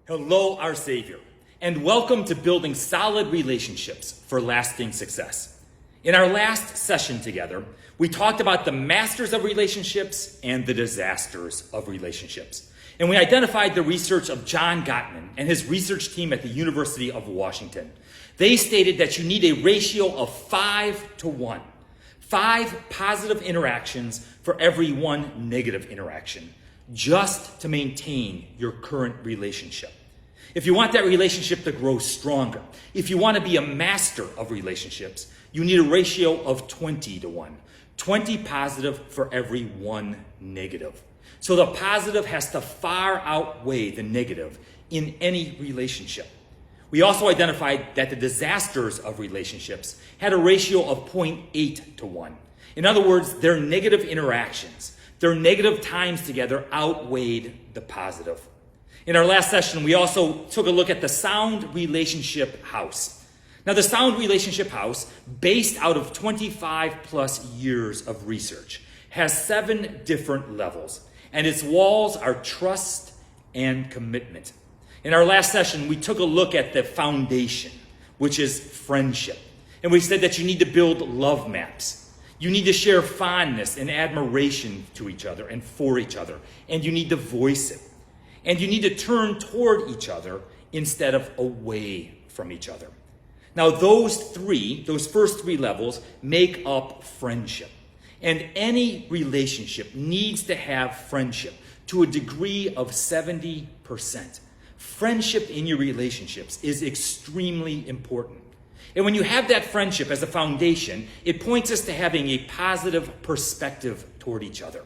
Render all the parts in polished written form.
Hello, our Savior, and welcome to Building Solid Relationships for Lasting Success. In our last session together, we talked about the masters of relationships and the disasters of relationships. And we identified the research of John Gottman and his research team at the University of Washington. They stated that you need a ratio of 5 to 1. 5 positive interactions for every 1 negative interaction, just to maintain your current relationship. If you want that relationship to grow stronger, if you want to be a master of relationships, you need a ratio of 20 to 1. 20 positive for every 1 negative. So the positive has to far outweigh the negative in any relationship. We also identified that the disasters of relationships had a ratio of 0.8 to 1. In other words, their negative interactions, their negative times together outweighed the positive. In our last session, we also took a look at the Sound Relationship House. Now, the Sound Relationship House, based out of 25 plus years of research, has 7 different levels, and its walls are trust and commitment. In our last session, we took a look at the foundation, which is friendship. And we said that you need to build love maps. You need to share fondness and admiration to each other and for each other. And you need to voice it. And you need to turn toward each other instead of away from each other. Now, those first 3 levels make up friendship. And any relationship needs to have friendship to a degree of 70%. Friendship in your relationships is extremely important. And when you have that friendship as a foundation, it points us to having a positive perspective toward each other.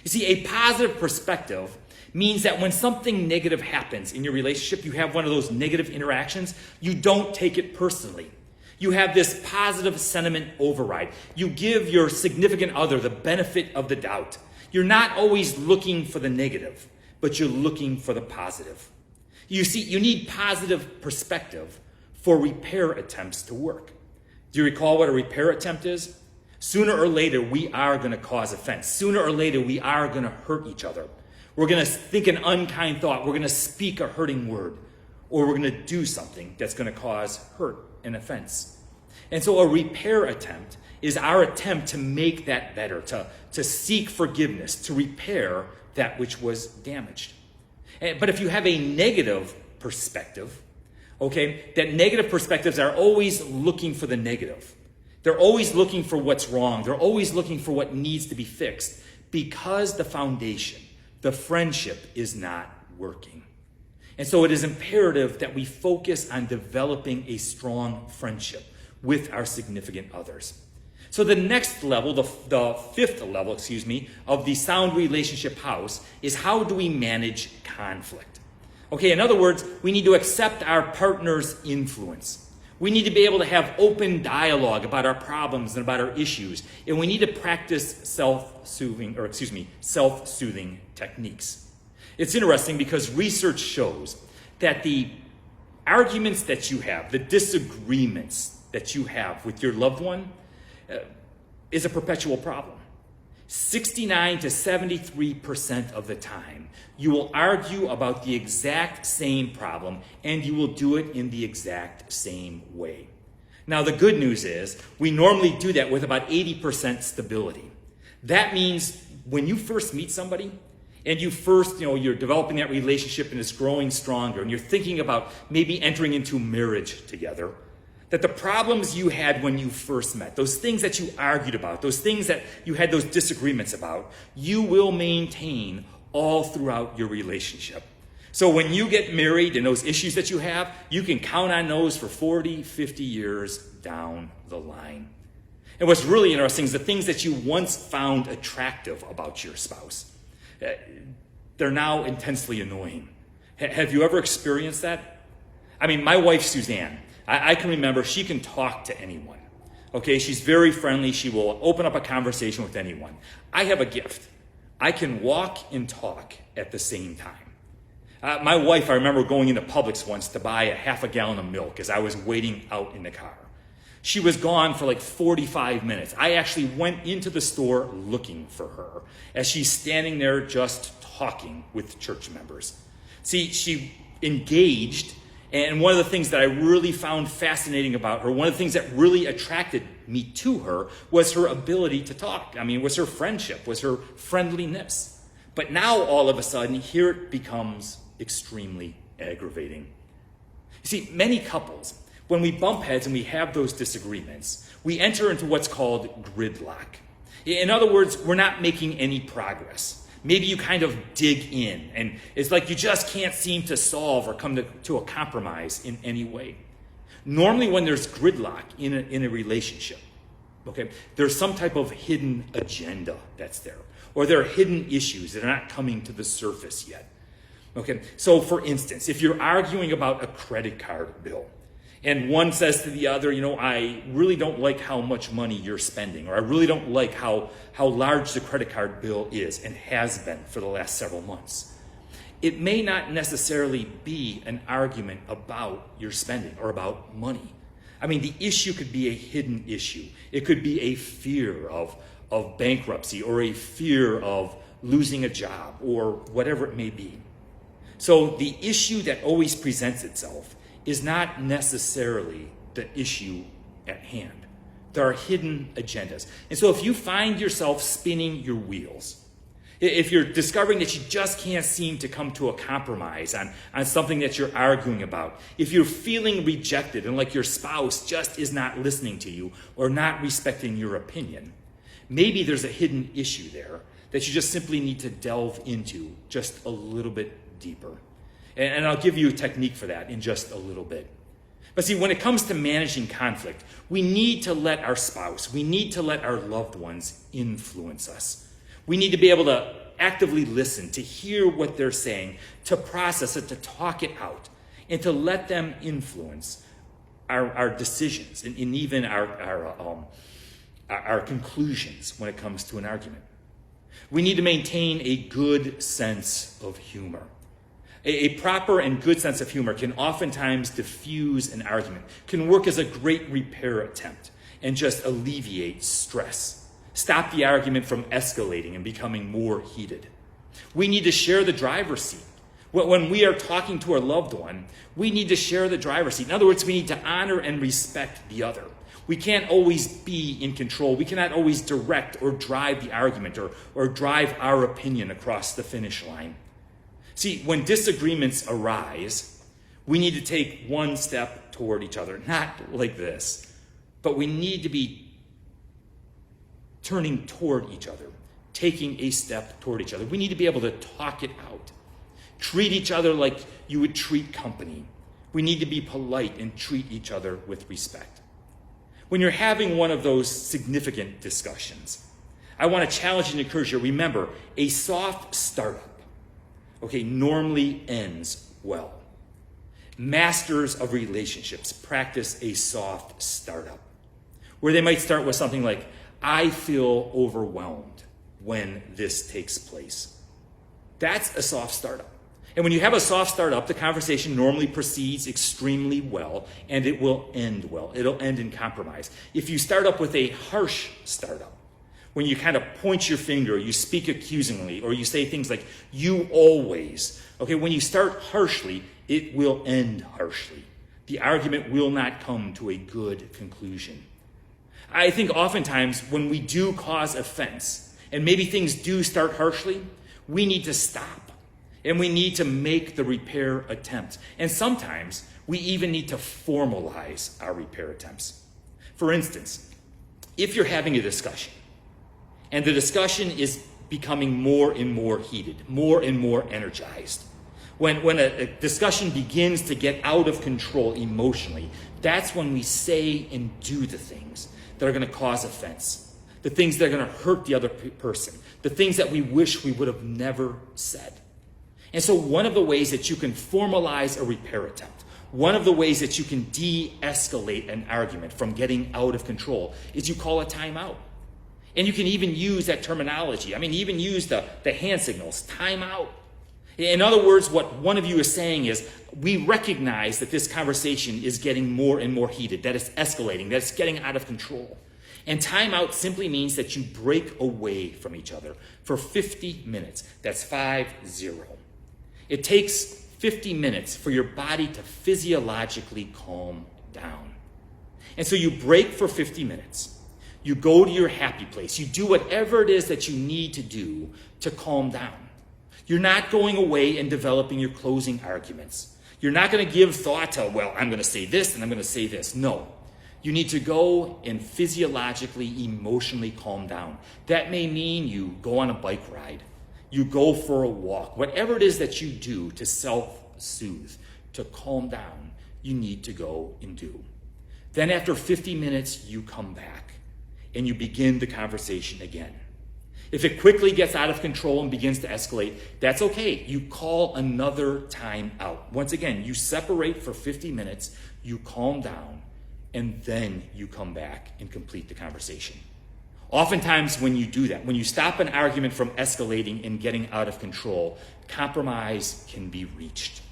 You see, a positive perspective means that when something negative happens in your relationship, you have one of those negative interactions, you don't take it personally. You have this positive sentiment override. You give your significant other the benefit of the doubt. You're not always looking for the negative, but you're looking for the positive. You see, you need positive perspective for repair attempts to work. Do you recall what a repair attempt is? Sooner or later, we are going to cause offense. Sooner or later, we are going to hurt each other. We're going to think an unkind thought. We're going to speak a hurting word. Or we're going to do something that's going to cause hurt and offense. And so a repair attempt is our attempt to make that better, to seek forgiveness, to repair that which was damaged. But if you have a negative perspective, okay, that negative perspectives are always looking for the negative. They're always looking for what's wrong. They're always looking for what needs to be fixed because the foundation, the friendship, is not working. And so it is imperative that we focus on developing a strong friendship with our significant others. So the next level, the 5th level, of the Sound Relationship House is how do we manage conflict? Okay, in other words, we need to accept our partner's influence. We need to be able to have open dialogue about our problems and about our issues. And we need to practice self-soothing techniques. It's interesting because research shows that the arguments that you have, the disagreements that you have with your loved one, is a perpetual problem. 69 to 73% of the time, you will argue about the exact same problem, and you will do it in the exact same way. Now, the good news is we normally do that with about 80% stability. That means when you first meet somebody, and you're developing that relationship and it's growing stronger, and you're thinking about maybe entering into marriage together, that the problems you had when you first met, those things that you argued about, those things that you had those disagreements about, you will maintain all throughout your relationship. So when you get married and those issues that you have, you can count on those for 40, 50 years down the line. And what's really interesting is the things that you once found attractive about your spouse, they're now intensely annoying. Have you ever experienced that? I mean, my wife, Suzanne, I can remember she can talk to anyone. Okay, she's very friendly. She will open up a conversation with anyone. I have a gift. I can walk and talk at the same time. My wife, I remember going into Publix once to buy a half a gallon of milk as I was waiting out in the car. She was gone for like 45 minutes. I actually went into the store looking for her as she's standing there just talking with church members. See, she engaged. And one of the things that I really found fascinating about her, one of the things that really attracted me to her, was her ability to talk. Was her friendship, was her friendliness. But now, all of a sudden, here it becomes extremely aggravating. You see, many couples, when we bump heads and we have those disagreements, we enter into what's called gridlock. In other words, we're not making any progress. Maybe you kind of dig in, and it's like you just can't seem to solve or come to a compromise in any way. Normally, when there's gridlock in a relationship, okay, there's some type of hidden agenda that's there, or there are hidden issues that are not coming to the surface yet. Okay, so for instance, if you're arguing about a credit card bill, and one says to the other, I really don't like how much money you're spending, or I really don't like how large the credit card bill is and has been for the last several months. It may not necessarily be an argument about your spending or about money. The issue could be a hidden issue. It could be a fear of bankruptcy, or a fear of losing a job, or whatever it may be. So the issue that always presents itself is not necessarily the issue at hand. There are hidden agendas. And so if you find yourself spinning your wheels, if you're discovering that you just can't seem to come to a compromise on something that you're arguing about, if you're feeling rejected and like your spouse just is not listening to you or not respecting your opinion, maybe there's a hidden issue there that you just simply need to delve into just a little bit deeper. And I'll give you a technique for that in just a little bit. But see, when it comes to managing conflict, we need to let our spouse, we need to let our loved ones influence us. We need to be able to actively listen, to hear what they're saying, to process it, to talk it out, and to let them influence our decisions and even our conclusions when it comes to an argument. We need to maintain a good sense of humor. A proper and good sense of humor can oftentimes diffuse an argument, can work as a great repair attempt, and just alleviate stress. Stop the argument from escalating and becoming more heated. We need to share the driver's seat. When we are talking to our loved one, we need to share the driver's seat. In other words, we need to honor and respect the other. We can't always be in control. We cannot always direct or drive the argument or drive our opinion across the finish line. See, when disagreements arise, we need to take one step toward each other, not like this, but we need to be turning toward each other, taking a step toward each other. We need to be able to talk it out, treat each other like you would treat company. We need to be polite and treat each other with respect. When you're having one of those significant discussions, I want to challenge and encourage you, remember, a soft startup, normally ends well. Masters of relationships practice a soft startup, where they might start with something like, I feel overwhelmed when this takes place. That's a soft startup. And when you have a soft startup, the conversation normally proceeds extremely well, and it will end well. It'll end in compromise. If you start up with a harsh startup, when you kind of point your finger, you speak accusingly, or you say things like, you always, when you start harshly, it will end harshly. The argument will not come to a good conclusion. I think oftentimes when we do cause offense, and maybe things do start harshly, we need to stop, and we need to make the repair attempt. And sometimes we even need to formalize our repair attempts. For instance, if you're having a discussion, and the discussion is becoming more and more heated, more and more energized. When a discussion begins to get out of control emotionally, that's when we say and do the things that are going to cause offense, the things that are going to hurt the other person, the things that we wish we would have never said. And so one of the ways that you can formalize a repair attempt, one of the ways that you can de-escalate an argument from getting out of control is you call a timeout. And you can even use that terminology. Even use the hand signals, time out. In other words, what one of you is saying is, we recognize that this conversation is getting more and more heated, that it's escalating, that it's getting out of control. And time out simply means that you break away from each other for 50 minutes. That's 50. It takes 50 minutes for your body to physiologically calm down. And so you break for 50 minutes. You go to your happy place. You do whatever it is that you need to do to calm down. You're not going away and developing your closing arguments. You're not going to give thought to, well, I'm going to say this and I'm going to say this. No. You need to go and physiologically, emotionally calm down. That may mean you go on a bike ride. You go for a walk. Whatever it is that you do to self-soothe, to calm down, you need to go and do. Then after 50 minutes, you come back and you begin the conversation again. If it quickly gets out of control and begins to escalate, that's okay. You call another time out. Once again, you separate for 50 minutes, you calm down, and then you come back and complete the conversation. Oftentimes when you do that, when you stop an argument from escalating and getting out of control, compromise can be reached.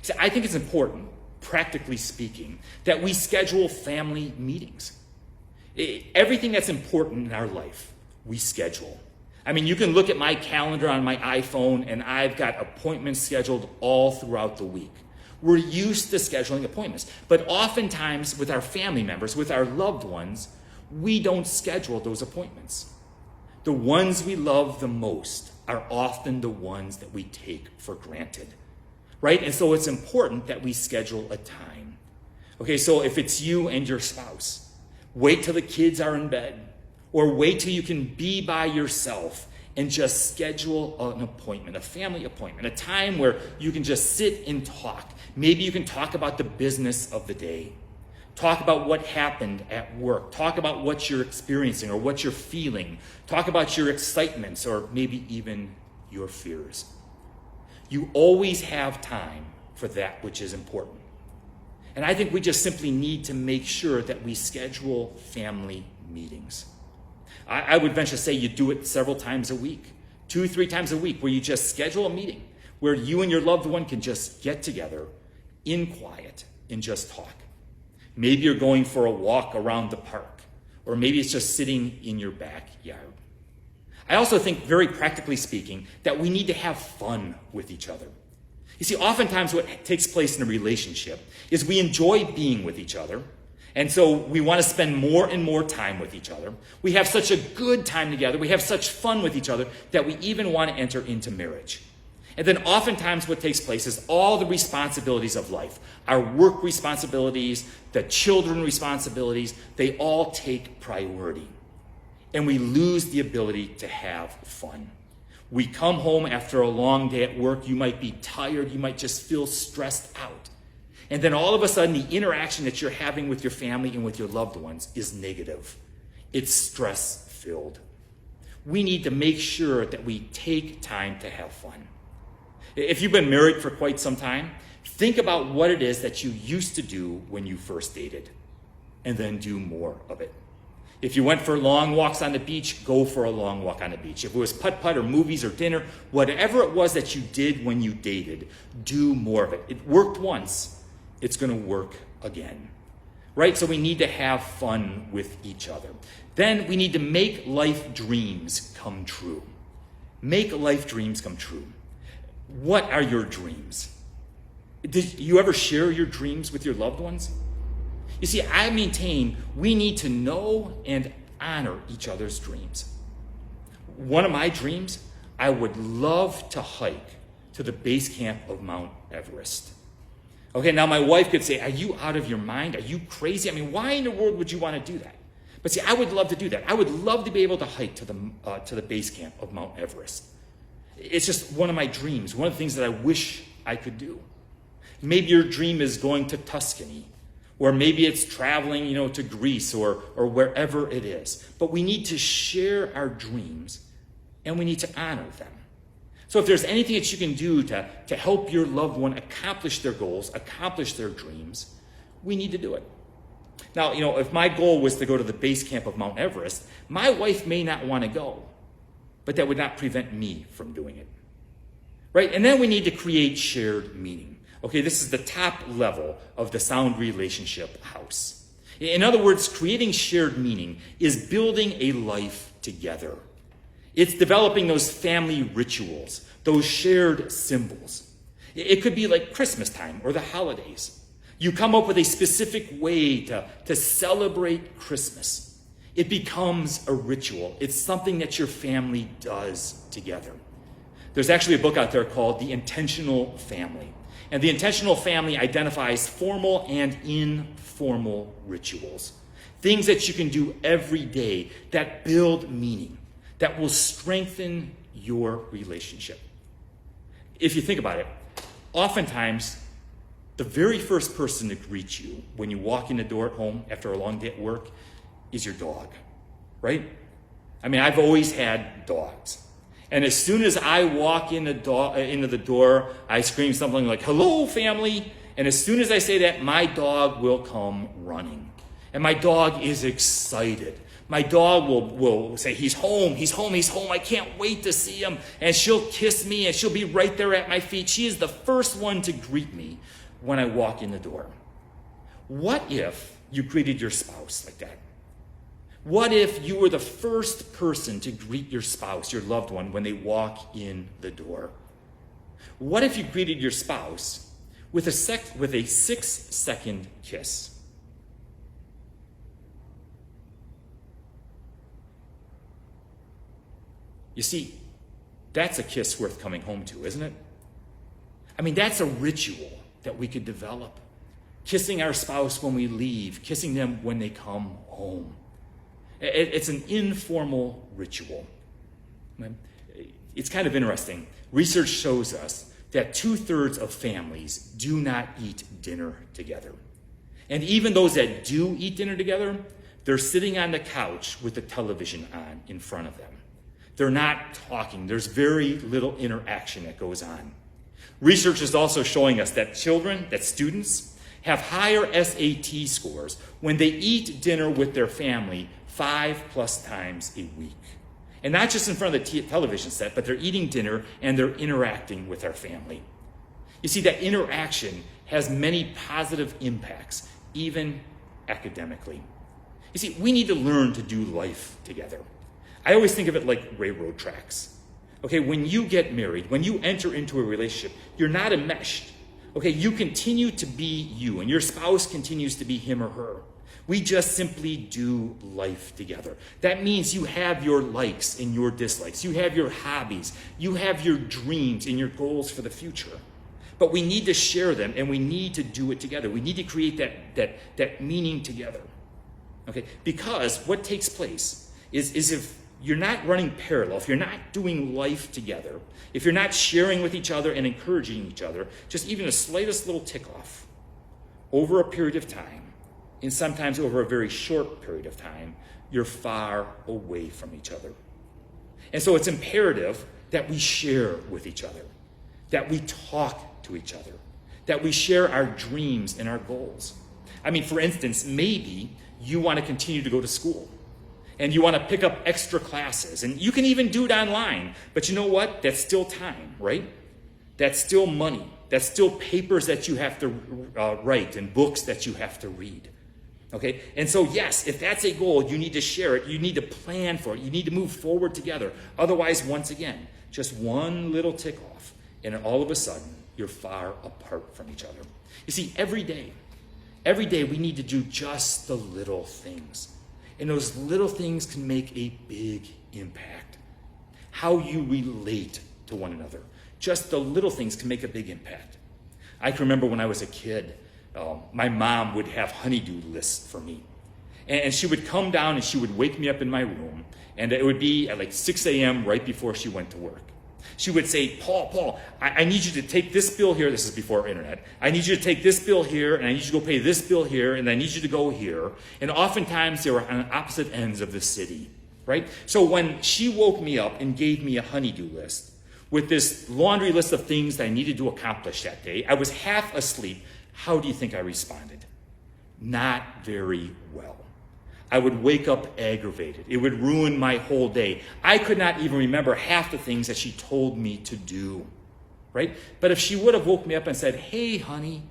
So I think it's important, practically speaking, that we schedule family meetings. Everything that's important in our life, we schedule. I mean, you can look at my calendar on my iPhone, and I've got appointments scheduled all throughout the week. We're used to scheduling appointments, but oftentimes with our family members, with our loved ones, we don't schedule those appointments. The ones we love the most are often the ones that we take for granted, right? And so it's important that we schedule a time. Okay, so if it's you and your spouse, wait till the kids are in bed, or wait till you can be by yourself and just schedule an appointment, a family appointment, a time where you can just sit and talk. Maybe you can talk about the business of the day. Talk about what happened at work. Talk about what you're experiencing or what you're feeling. Talk about your excitements or maybe even your fears. You always have time for that which is important. And I think we just simply need to make sure that we schedule family meetings. I would venture to say you do it several times a week, 2-3 times a week, where you just schedule a meeting where you and your loved one can just get together in quiet and just talk. Maybe you're going for a walk around the park, or maybe it's just sitting in your backyard. I also think, very practically speaking, that we need to have fun with each other. You see, oftentimes what takes place in a relationship is we enjoy being with each other, and so we want to spend more and more time with each other. We have such a good time together, we have such fun with each other, that we even want to enter into marriage. And then oftentimes what takes place is all the responsibilities of life, our work responsibilities, the children responsibilities, they all take priority. And we lose the ability to have fun. We come home after a long day at work, you might be tired, you might just feel stressed out. And then all of a sudden the interaction that you're having with your family and with your loved ones is negative. It's stress-filled. We need to make sure that we take time to have fun. If you've been married for quite some time, think about what it is that you used to do when you first dated, and then do more of it. If you went for long walks on the beach, go for a long walk on the beach. If it was putt-putt or movies or dinner, whatever it was that you did when you dated, do more of it. It worked once, it's going to work again, right? So we need to have fun with each other. Then we need to make life dreams come true. Make life dreams come true. What are your dreams? Did you ever share your dreams with your loved ones? You see, I maintain we need to know and honor each other's dreams. One of my dreams, I would love to hike to the base camp of Mount Everest. Okay, now my wife could say, are you out of your mind? Are you crazy? I mean, why in the world would you want to do that? But see, I would love to do that. I would love to be able to hike to the base camp of Mount Everest. It's just one of my dreams, one of the things that I wish I could do. Maybe your dream is going to Tuscany, or maybe it's traveling, to Greece or wherever it is. But we need to share our dreams, and we need to honor them. So if there's anything that you can do to help your loved one accomplish their goals, accomplish their dreams, we need to do it. Now, if my goal was to go to the base camp of Mount Everest, my wife may not want to go, but that would not prevent me from doing it. Right? And then we need to create shared meaning. Okay, this is the top level of the sound relationship house. In other words, creating shared meaning is building a life together. It's developing those family rituals, those shared symbols. It could be like Christmas time or the holidays. You come up with a specific way to celebrate Christmas. It becomes a ritual. It's something that your family does together. There's actually a book out there called The Intentional Family. And The Intentional Family identifies formal and informal rituals. Things that you can do every day that build meaning, that will strengthen your relationship. If you think about it, oftentimes, the very first person to greet you when you walk in the door at home after a long day at work is your dog, right? I mean, I've always had dogs. And as soon as I walk into the door, I scream something like, "Hello, family." And as soon as I say that, my dog will come running. And my dog is excited. My dog will say, "He's home, he's home, he's home. I can't wait to see him." And she'll kiss me and she'll be right there at my feet. She is the first one to greet me when I walk in the door. What if you greeted your spouse like that? What if you were the first person to greet your spouse, your loved one, when they walk in the door? What if you greeted your spouse with a 6-second kiss? You see, that's a kiss worth coming home to, isn't it? I mean, that's a ritual that we could develop. Kissing our spouse when we leave, kissing them when they come home. It's an informal ritual. It's kind of interesting. Research shows us that 2/3 of families do not eat dinner together. And even those that do eat dinner together, they're sitting on the couch with the television on in front of them. They're not talking. There's very little interaction that goes on. Research is also showing us that students have higher SAT scores when they eat dinner with their family 5+ times a week. And not just in front of the television set, but they're eating dinner and they're interacting with our family. You see, that interaction has many positive impacts, even academically. You see, we need to learn to do life together. I always think of it like railroad tracks. Okay, when you get married, when you enter into a relationship, you're not enmeshed. Okay, you continue to be you, and your spouse continues to be him or her. We just simply do life together. That means you have your likes and your dislikes. You have your hobbies. You have your dreams and your goals for the future. But we need to share them, and we need to do it together. We need to create that meaning together. Okay, because what takes place is if you're not running parallel, if you're not doing life together, if you're not sharing with each other and encouraging each other, just even the slightest little tick-off over a period of time, and sometimes over a very short period of time, you're far away from each other. And so it's imperative that we share with each other, that we talk to each other, that we share our dreams and our goals. I mean, for instance, maybe you want to continue to go to school, and you want to pick up extra classes, and you can even do it online. But you know what? That's still time, right? That's still money. That's still papers that you have to write and books that you have to read. Okay? And so, yes, if that's a goal, you need to share it. You need to plan for it. You need to move forward together. Otherwise, once again, just one little tick off, and all of a sudden, you're far apart from each other. You see, every day we need to do just the little things. And those little things can make a big impact. How you relate to one another. Just the little things can make a big impact. I can remember when I was a kid, my mom would have honey-do lists for me. And she would come down and she would wake me up in my room, and it would be at like 6 a.m. right before she went to work. She would say, Paul, I need you to take this bill here. This is before internet. I need you to take this bill here, and I need you to go pay this bill here, and I need you to go here. And oftentimes they were on opposite ends of the city, right? So when she woke me up and gave me a honey-do list with this laundry list of things that I needed to accomplish that day, I was half asleep. How do you think I responded? Not very well. I would wake up aggravated. It would ruin my whole day. I could not even remember half the things that she told me to do, right? But if she would have woke me up and said, hey, honey,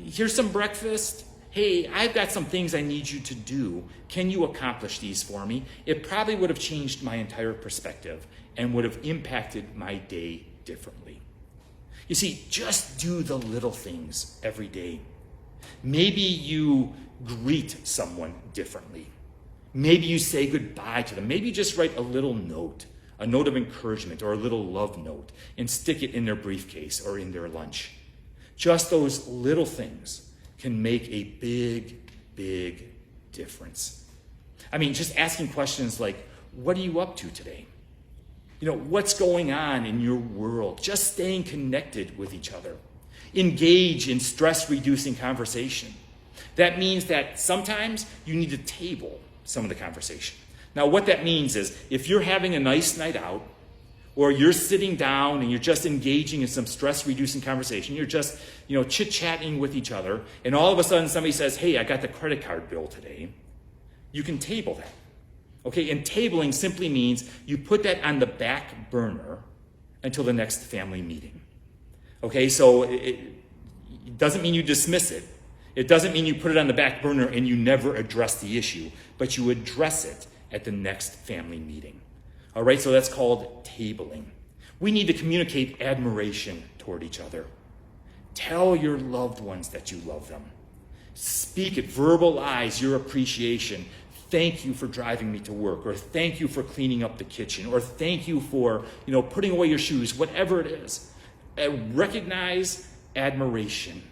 here's some breakfast. Hey, I've got some things I need you to do. Can you accomplish these for me? It probably would have changed my entire perspective and would have impacted my day differently. You see, just do the little things every day. Maybe you greet someone differently. Maybe you say goodbye to them. Maybe you just write a little note, a note of encouragement or a little love note, and stick it in their briefcase or in their lunch. Just those little things can make a big, big difference. I mean, just asking questions like, what are you up to today? What's going on in your world? Just staying connected with each other. Engage in stress-reducing conversation. That means that sometimes you need to table some of the conversation. Now, what that means is if you're having a nice night out, or you're sitting down and you're just engaging in some stress-reducing conversation, you're just, chit-chatting with each other, and all of a sudden somebody says, hey, I got the credit card bill today, you can table that. Okay, and tabling simply means you put that on the back burner until the next family meeting. Okay, so it doesn't mean you dismiss it. It doesn't mean you put it on the back burner and you never address the issue, but you address it at the next family meeting. All right, so that's called tabling. We need to communicate admiration toward each other. Tell your loved ones that you love them. Speak it, verbalize your appreciation. Thank you for driving me to work, or thank you for cleaning up the kitchen, or thank you for, putting away your shoes, whatever it is. Recognize admiration.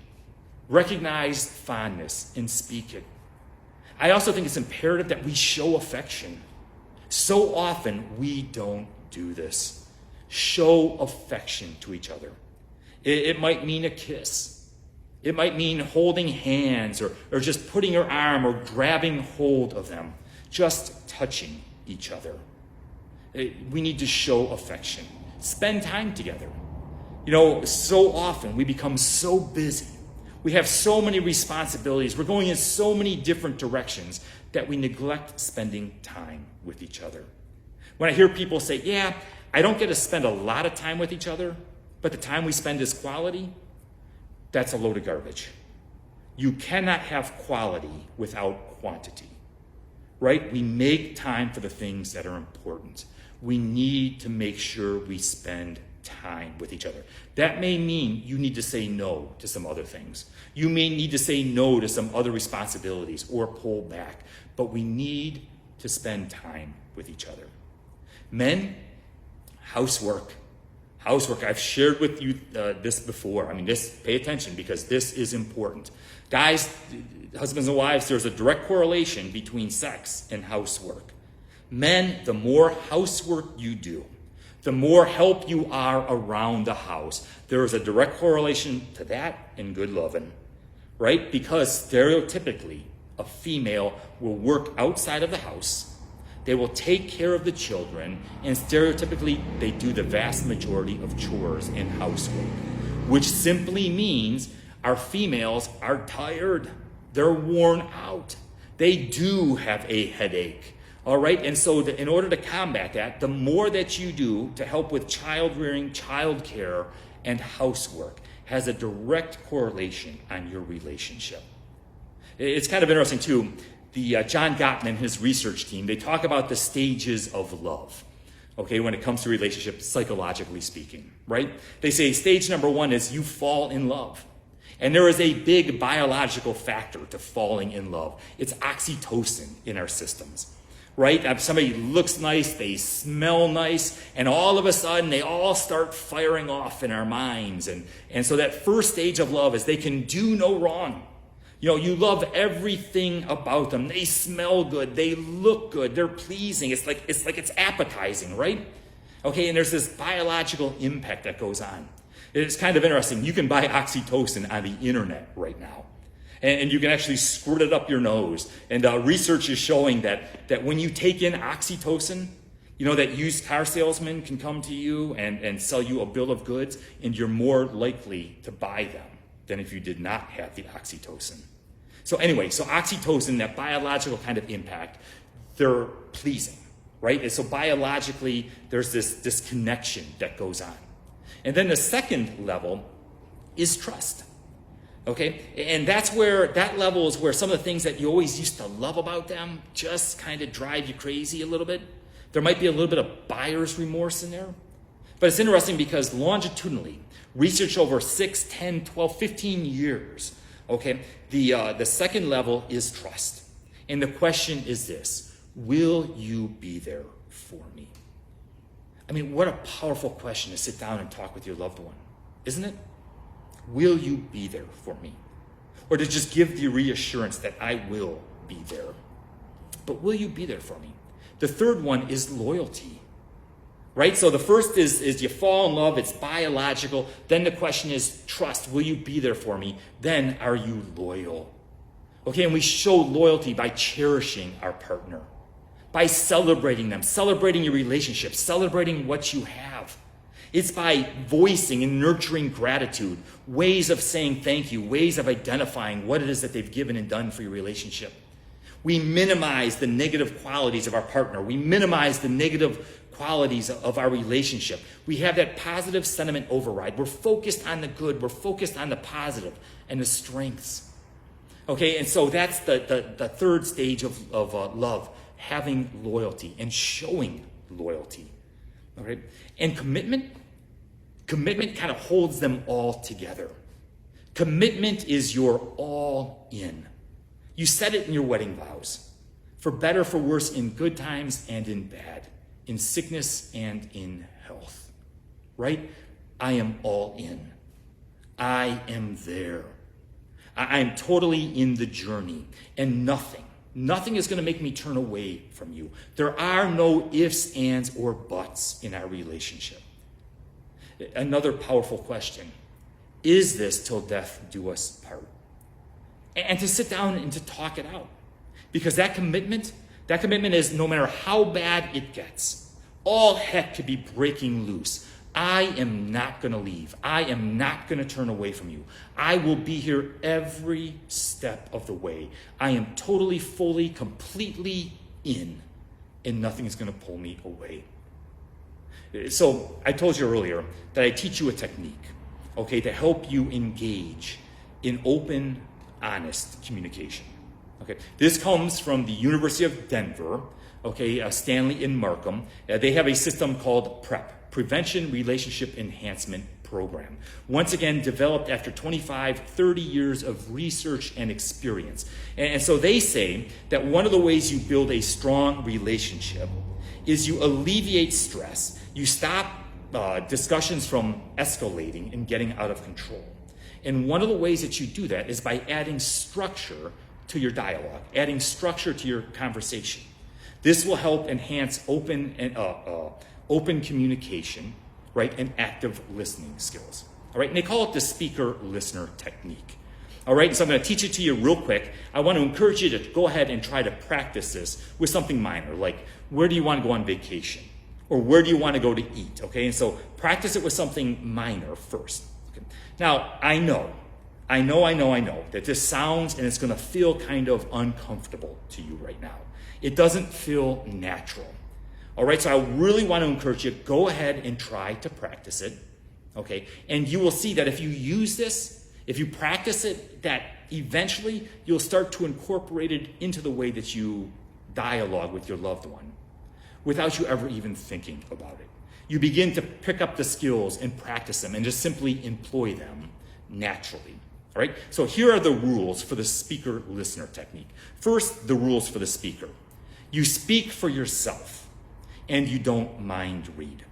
Recognize fondness and speak it. I also think it's imperative that we show affection. So often we don't do this. Show affection to each other. It might mean a kiss. It might mean holding hands or just putting your arm or grabbing hold of them, just touching each other. We need to show affection. Spend time together. So often we become so busy. We have so many responsibilities. We're going in so many different directions that we neglect spending time with each other. When I hear people say, yeah, I don't get to spend a lot of time with each other, but the time we spend is quality, that's a load of garbage. You cannot have quality without quantity, right? We make time for the things that are important. We need to make sure we spend time with each other. That may mean you need to say no to some other things. You may need to say no to some other responsibilities or pull back, but we need to spend time with each other. Men, housework. Housework, I've shared with you this before. Pay attention because this is important. Guys, husbands and wives, there's a direct correlation between sex and housework. Men, the more housework you do, the more help you are around the house. There is a direct correlation to that and good loving, right? Because stereotypically, a female will work outside of the house. They will take care of the children, and stereotypically, they do the vast majority of chores and housework, which simply means our females are tired. They're worn out. They do have a headache, all right? And so in order to combat that, the more that you do to help with child rearing, child care, and housework has a direct correlation on your relationship. It's kind of interesting, too. John Gottman and his research team, they talk about the stages of love, okay, when it comes to relationships, psychologically speaking, right? They say stage number 1 is you fall in love. And there is a big biological factor to falling in love. It's oxytocin in our systems, right? If somebody looks nice, they smell nice, and all of a sudden they all start firing off in our minds. And so that first stage of love is they can do no wrong. You love everything about them. They smell good. They look good. They're pleasing. It's like it's appetizing, right? Okay, and there's this biological impact that goes on. It's kind of interesting. You can buy oxytocin on the internet right now. And you can actually squirt it up your nose. And research is showing that when you take in oxytocin, that used car salesman can come to you and sell you a bill of goods, and you're more likely to buy them than if you did not have the oxytocin. So anyway, oxytocin, that biological kind of impact, they're pleasing, right? And so biologically, there's this connection that goes on. And then the second level is trust, okay? And that level is where some of the things that you always used to love about them just kind of drive you crazy a little bit. There might be a little bit of buyer's remorse in there. But it's interesting because longitudinally, research over 6, 10, 12, 15 years, okay, the second level is trust. And the question is this: will you be there for me? I mean, what a powerful question to sit down and talk with your loved one, isn't it? Will you be there for me? Or to just give the reassurance that I will be there. But will you be there for me? The third one is loyalty, right? So the first is you fall in love, it's biological. Then the question is trust. Will you be there for me? Then are you loyal? Okay, and we show loyalty by cherishing our partner, by celebrating them, celebrating your relationship, celebrating what you have. It's by voicing and nurturing gratitude, ways of saying thank you, ways of identifying what it is that they've given and done for your relationship. We minimize the negative qualities of our partner. We minimize the negative qualities of our relationship. We have that positive sentiment override. We're focused on the good. We're focused on the positive and the strengths. Okay, and so that's the third stage of love, having loyalty and showing loyalty. All right, and commitment kind of holds them all together. Commitment is your all in. You said it in your wedding vows. For better, for worse, in good times and in bad, in sickness and in health. Right? I am all in. I am there. I am totally in the journey, and nothing is going to make me turn away from you. There are no ifs, ands, or buts in our relationship. Another powerful question: is this till death do us part? And to sit down and to talk it out, because that commitment is no matter how bad it gets, all heck could be breaking loose. I am not going to leave. I am not going to turn away from you. I will be here every step of the way. I am totally, fully, completely in, and nothing is going to pull me away. So I told you earlier that I teach you a technique, okay, to help you engage in open, honest communication. Okay, this comes from the University of Denver, okay, Stanley and Markham. They have a system called PrEP, Prevention Relationship Enhancement Program. Once again, developed after 25, 30 years of research and experience. And so they say that one of the ways you build a strong relationship is you alleviate stress. You stop discussions from escalating and getting out of control. And one of the ways that you do that is by adding structure to your dialogue, adding structure to your conversation. This will help enhance open communication, right, and active listening skills. All right, and they call it the speaker-listener technique. All right, so I'm going to teach it to you real quick. I want to encourage you to go ahead and try to practice this with something minor, like where do you want to go on vacation? Or where do you want to go to eat? Okay, and so practice it with something minor first. Okay. Now, I know that this sounds and it's going to feel kind of uncomfortable to you right now. It doesn't feel natural. All right, so I really want to encourage you, go ahead and try to practice it, okay? And you will see that if you use this, if you practice it, that eventually you'll start to incorporate it into the way that you dialogue with your loved one without you ever even thinking about it. You begin to pick up the skills and practice them and just simply employ them naturally. All right, so here are the rules for the speaker-listener technique. First, the rules for the speaker. You speak for yourself, and you don't mind read.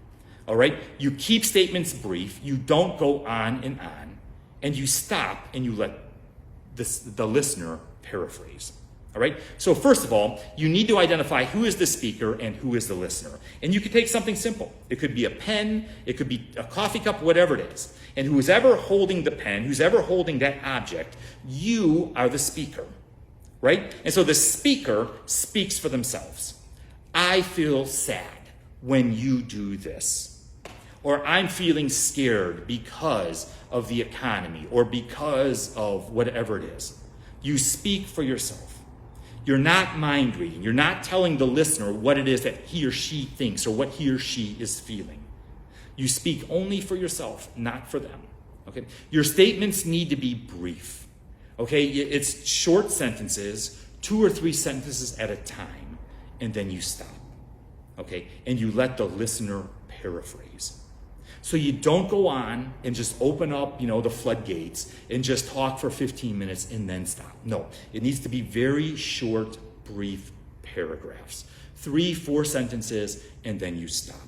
All right, you keep statements brief, you don't go on, and you stop and you let the listener paraphrase. All right, so first of all, you need to identify who is the speaker and who is the listener. And you could take something simple. It could be a pen, it could be a coffee cup, whatever it is. And who's ever holding the pen, who's ever holding that object, you are the speaker, right? And so the speaker speaks for themselves. I feel sad when you do this. Or I'm feeling scared because of the economy or because of whatever it is. You speak for yourself. You're not mind reading. You're not telling the listener what it is that he or she thinks or what he or she is feeling. You speak only for yourself, not for them. Okay? Your statements need to be brief. Okay? It's short sentences, 2 or 3 sentences at a time, and then you stop. Okay? And you let the listener paraphrase. So you don't go on and just open up, the floodgates and just talk for 15 minutes and then stop. No, it needs to be very short, brief paragraphs. 3-4 sentences, and then you stop.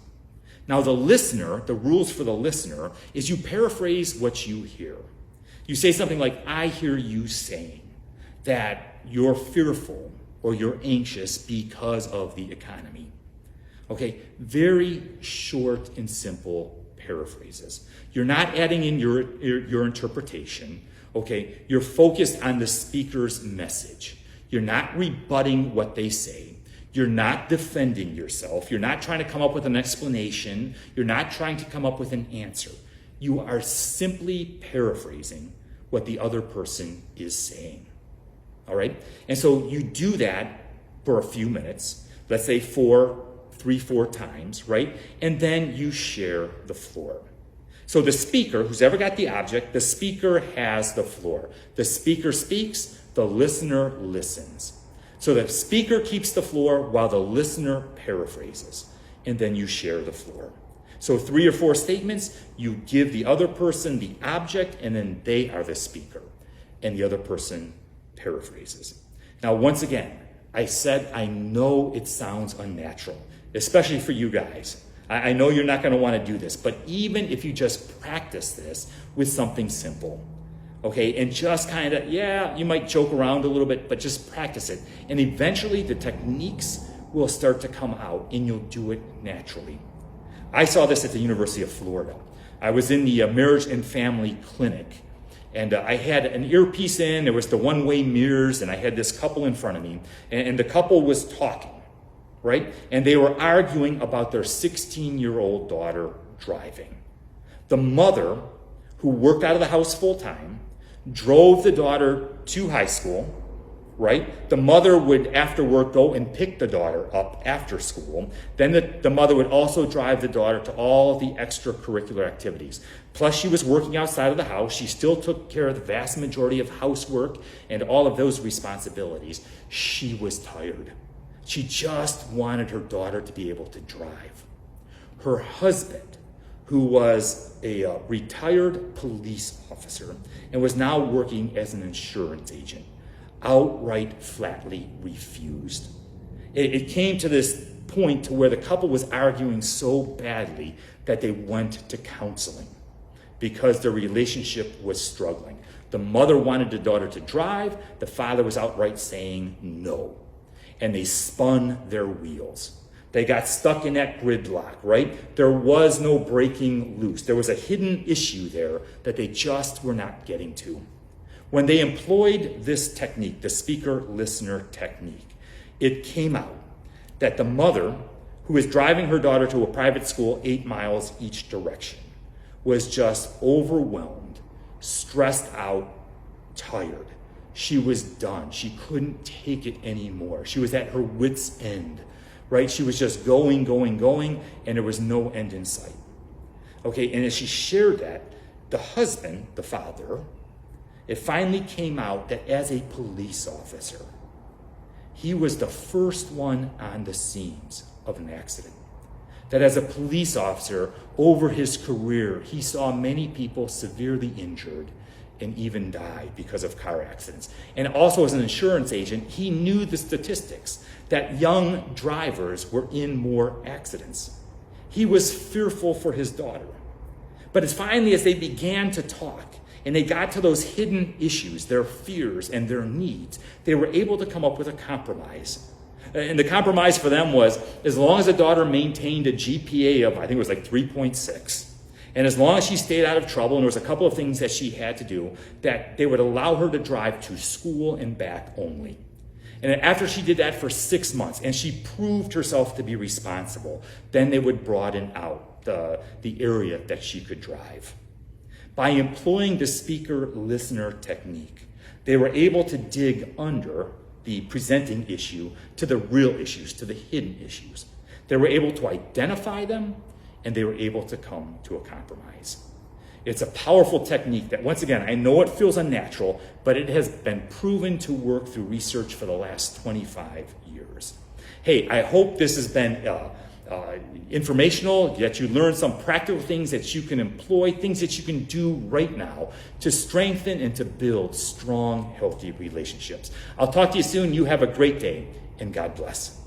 Now the rules for the listener is you paraphrase what you hear. You say something like, I hear you saying that you're fearful or you're anxious because of the economy. Okay, very short and simple paraphrases. You're not adding in your interpretation. Okay, you're focused on the speaker's message. You're not rebutting what they say. You're not defending yourself. You're not trying to come up with an explanation. You're not trying to come up with an answer. You are simply paraphrasing what the other person is saying. All right? And so you do that for a few minutes, let's say 3-4 times, right? And then you share the floor. So the speaker, who's ever got the object, the speaker has the floor. The speaker speaks, the listener listens. So the speaker keeps the floor while the listener paraphrases, and then you share the floor. So 3 or 4 statements, you give the other person the object, and then they are the speaker, and the other person paraphrases. Now, once again, I said I know it sounds unnatural, especially for you guys. I know you're not going to want to do this, but even if you just practice this with something simple, okay, and just kind of, you might joke around a little bit, but just practice it. And eventually the techniques will start to come out and you'll do it naturally. I saw this at the University of Florida. I was in the marriage and family clinic, and I had an earpiece in, there was the one-way mirrors, and I had this couple in front of me, and the couple was talking, right? And they were arguing about their 16-year-old daughter driving. The mother, who worked out of the house full-time, drove the daughter to high school, right? The mother would, after work, go and pick the daughter up after school. Then the mother would also drive the daughter to all the extracurricular activities. Plus, she was working outside of the house. She still took care of the vast majority of housework and all of those responsibilities. She was tired. She just wanted her daughter to be able to drive. Her husband, who was a retired police officer and was now working as an insurance agent, outright flatly refused. It came to this point to where the couple was arguing so badly that they went to counseling because their relationship was struggling. The mother wanted the daughter to drive. The father was outright saying no. And they spun their wheels. They got stuck in that gridlock, right? There was no breaking loose. There was a hidden issue there that they just were not getting to. When they employed this technique, the speaker-listener technique, it came out that the mother, who was driving her daughter to a private school 8 miles each direction, was just overwhelmed, stressed out, tired. She was done. She couldn't take it anymore. She was at her wit's end, right? She was just going, and there was no end in sight. Okay, and as she shared that, the husband, the father, it finally came out that as a police officer, he was the first one on the scenes of an accident. That as a police officer, over his career, he saw many people severely injured and even die because of car accidents. And also as an insurance agent, he knew the statistics that young drivers were in more accidents. He was fearful for his daughter. But as they began to talk, and they got to those hidden issues, their fears and their needs, they were able to come up with a compromise. And the compromise for them was, as long as the daughter maintained a GPA of, I think it was like 3.6, and as long as she stayed out of trouble, and there was a couple of things that she had to do, that they would allow her to drive to school and back only. And after she did that for 6 months, and she proved herself to be responsible, then they would broaden out the area that she could drive. By employing the speaker-listener technique, they were able to dig under the presenting issue to the real issues, to the hidden issues. They were able to identify them, and they were able to come to a compromise. It's a powerful technique that, once again, I know it feels unnatural, but it has been proven to work through research for the last 25 years. Hey, I hope this has been informational, that you learn some practical things that you can employ, things that you can do right now to strengthen and to build strong, healthy relationships. I'll talk to you soon. You have a great day, and God bless.